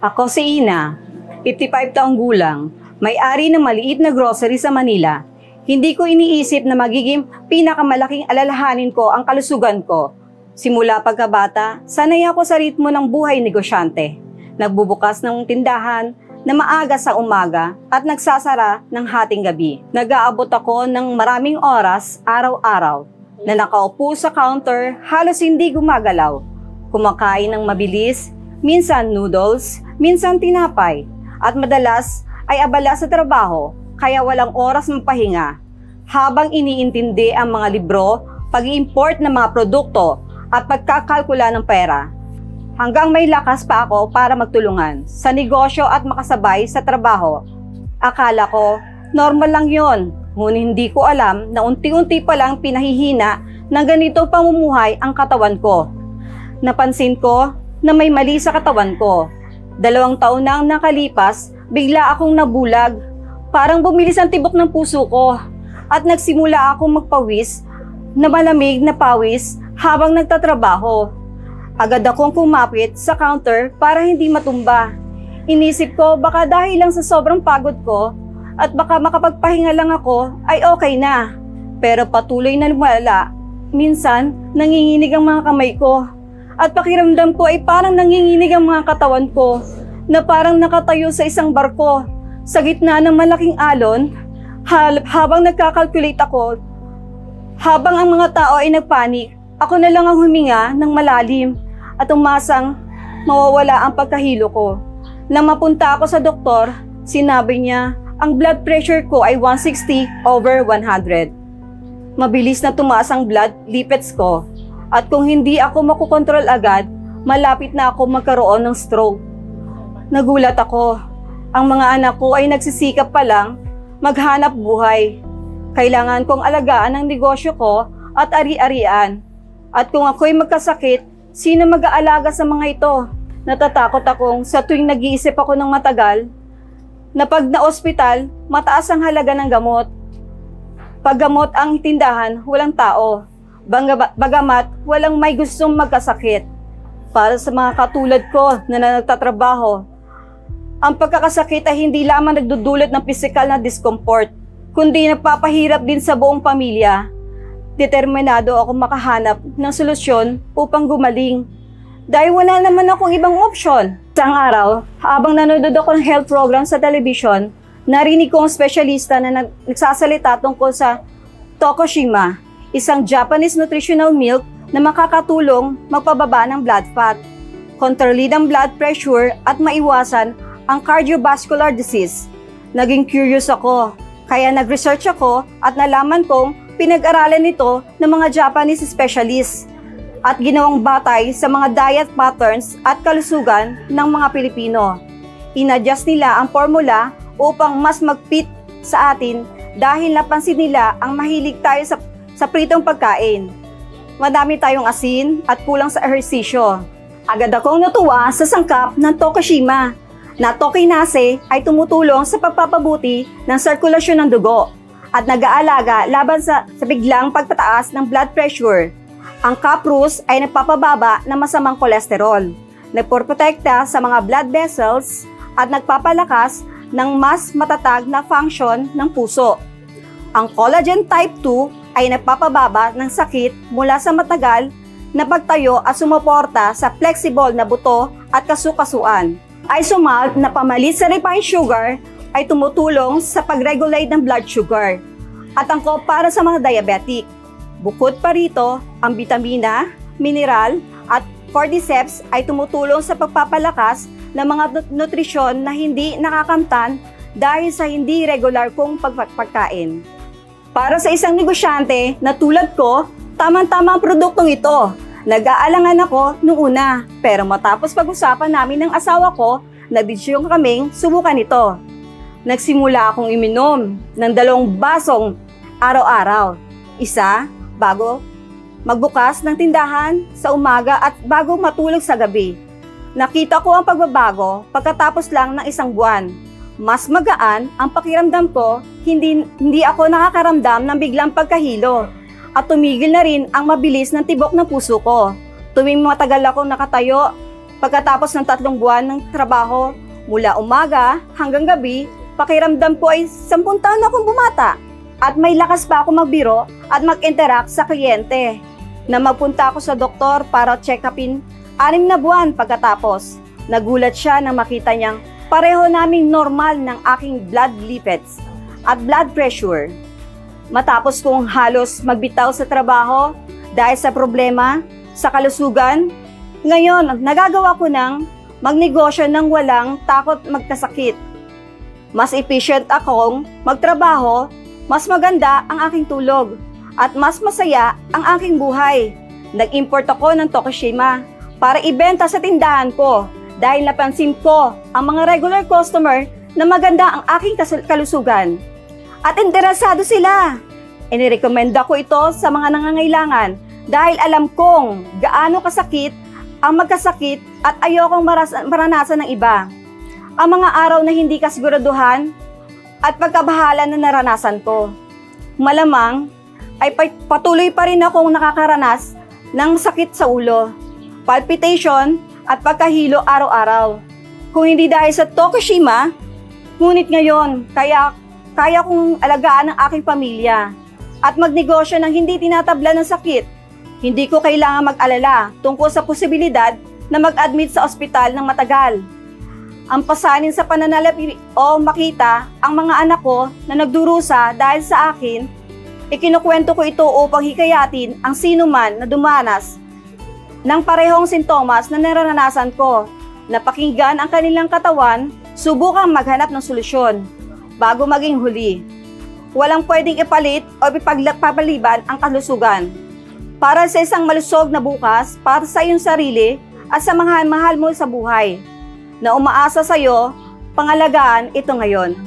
Ako si Ina, 55 taong gulang, may-ari ng maliit na grocery sa Manila. Hindi ko iniisip na magiging pinakamalaking alalahanin ko ang kalusugan ko. Simula pagkabata, sanay ako sa ritmo ng buhay negosyante. Nagbubukas ng tindahan na maaga sa umaga at nagsasara ng hating gabi. Nag-aabot ako ng maraming oras araw-araw na nakaupo sa counter, halos hindi gumagalaw. Kumakain ng mabilis, minsan noodles, minsan tinapay, at madalas ay abala sa trabaho kaya walang oras mapahinga. Habang iniintindi ang mga libro, pag-import ng mga produkto at pagkakalkula ng pera. Hanggang may lakas pa ako para magtulungan sa negosyo at makasabay sa trabaho. Akala ko, normal lang yon. Ngunit hindi ko alam na unti-unti pa lang pinahihina ng ganitong pamumuhay ang katawan ko. Napansin ko na may mali sa katawan ko. 2 taon nang nakalipas, bigla akong nabulag. Parang bumilis ang tibok ng puso ko at nagsimula akong magpawis na malamig na pawis habang nagtatrabaho. Agad akong kumapit sa counter para hindi matumba. Inisip ko baka dahil lang sa sobrang pagod ko at baka makapagpahinga lang ako ay okay na. Pero patuloy na lumala. Minsan, nanginginig ang mga kamay ko. At pakiramdam ko ay parang nanginginig ang mga katawan ko na parang nakatayo sa isang barko sa gitna ng malaking alon. Habang nagkakalculate ako, habang ang mga tao ay nagpanik, ako na lang ang huminga ng malalim at umasang mawawala ang pagkahilo ko. Nang mapunta ako sa doktor, sinabi niya ang blood pressure ko ay 160/100. Mabilis na tumaas ang blood lipids ko at kung hindi ako makokontrol agad, malapit na ako magkaroon ng stroke. Nagulat ako. Ang mga anak ko ay nagsisikap pa lang maghanap buhay. Kailangan kong alagaan ang negosyo ko at ari-arian. At kung ako'y magkasakit, sino mag-aalaga sa mga ito? Natatakot akong sa tuwing nag-iisip ako ng matagal na pag na-ospital, mataas ang halaga ng gamot. Pag gamot ang tindahan, walang tao. Bagamat walang may gustong magkasakit. Para sa mga katulad ko na nagtatrabaho, ang pagkakasakit ay hindi lamang nagdudulot ng pisikal na discomfort, kundi nagpapahirap din sa buong pamilya. Determinado ako makahanap ng solusyon upang gumaling. Dahil wala naman akong ibang opsyon. Isang araw, habang nanonood ako ng health program sa television, narinig ko ang espesyalista na nagsasalita tungkol sa Tokushima, isang Japanese nutritional milk na makakatulong magpababa ng blood fat, kontrolin ang blood pressure at maiwasan ang cardiovascular disease. Naging curious ako, kaya nag-research ako at nalaman kong pinag-aralan ito ng mga Japanese specialists at ginawang batay sa mga diet patterns at kalusugan ng mga Pilipino. In-adjust nila ang formula upang mas mag-fit sa atin dahil napansin nila ang mahilig tayo sa pritong pagkain. Madami tayong asin at kulang sa ehersisyo. Agad akong natuwa sa sangkap ng Tokushima na Tokinase ay tumutulong sa pagpapabuti ng sirkulasyon ng dugo at nag-aalaga laban sa biglang pagtataas ng blood pressure. Ang Kaprus ay nagpapababa ng masamang kolesterol, nagpoprotekta sa mga blood vessels at nagpapalakas ng mas matatag na function ng puso. Ang Collagen Type 2 ay nagpapababa ng sakit mula sa matagal na pagtayo at sumuporta sa flexible na buto at kasukasuan. Isomalt na pamalit sa refined sugar ay tumutulong sa pag-regulate ng blood sugar at angkop para sa mga diabetic. Bukod pa rito, ang vitamina, mineral at cordyceps ay tumutulong sa pagpapalakas ng mga nutrisyon na hindi nakakamtan dahil sa hindi regular kong pagkain. Para sa isang negosyante na tulad ko, tamang-tama ang produktong ito. Nag-aalangan ako nung una, pero matapos pag-usapan namin ng asawa ko, nagdesisyon kaming subukan ito. Nagsimula akong iminom ng 2 basong araw-araw. Isa, bago magbukas ng tindahan sa umaga at bago matulog sa gabi. Nakita ko ang pagbabago pagkatapos lang ng 1 buwan. Mas magaan ang pakiramdam ko, hindi ako nakakaramdam ng biglang pagkahilo. At tumigil na rin ang mabilis ng tibok ng puso ko. Tuwing matagal akong nakatayo Pagkatapos ng 3 buwan ng trabaho, mula umaga hanggang gabi, pakiramdam ko ay 10 taon na akong bumata. At may lakas pa ako magbiro at mag-interact sa kliyente. Na magpunta ako sa doktor para check-upin 6 na buwan pagkatapos. Nagulat siya nang makita niyang pareho naming normal ng aking blood lipids at blood pressure. Matapos kong halos magbitaw sa trabaho dahil sa problema sa kalusugan, ngayon nagagawa ko ng magnegosyo ng walang takot magkasakit. Mas efficient akong magtrabaho, mas maganda ang aking tulog, at mas masaya ang aking buhay. Nag-import ako ng Tokushima para ibenta sa tindahan ko dahil napansin ko ang mga regular customer na maganda ang aking kalusugan. At interesado sila. Inirekomenda ko ito sa mga nangangailangan dahil alam kong gaano kasakit ang magkasakit at ayokong maranasan ng iba. Ang mga araw na hindi kasiguraduhan at pagkabahala na naranasan ko. Malamang ay patuloy pa rin akong nakakaranas ng sakit sa ulo, palpitation at pagkahilo araw-araw. Kung hindi dahil sa Tokushima, ngunit ngayon kaya kong alagaan ang aking pamilya at magnegosyo ng hindi tinatabla ng sakit. Hindi ko kailangan mag-alala tungkol sa posibilidad na mag-admit sa ospital ng matagal. Ang pasanin sa pananalapi o makita ang mga anak ko na nagdurusa dahil sa akin, ikinukwento ko ito upang hikayatin ang sino man na dumanas ng parehong sintomas na naranasan ko. Napakinggan ang kanilang katawan, subukang maghanap ng solusyon bago maging huli. Walang pwedeng ipalit o ipagpapaliban ang kalusugan. Para sa isang malusog na bukas, para sa iyong sarili at sa mga mahal mo sa buhay, na umaasa sa iyo, pangalagaan ito ngayon.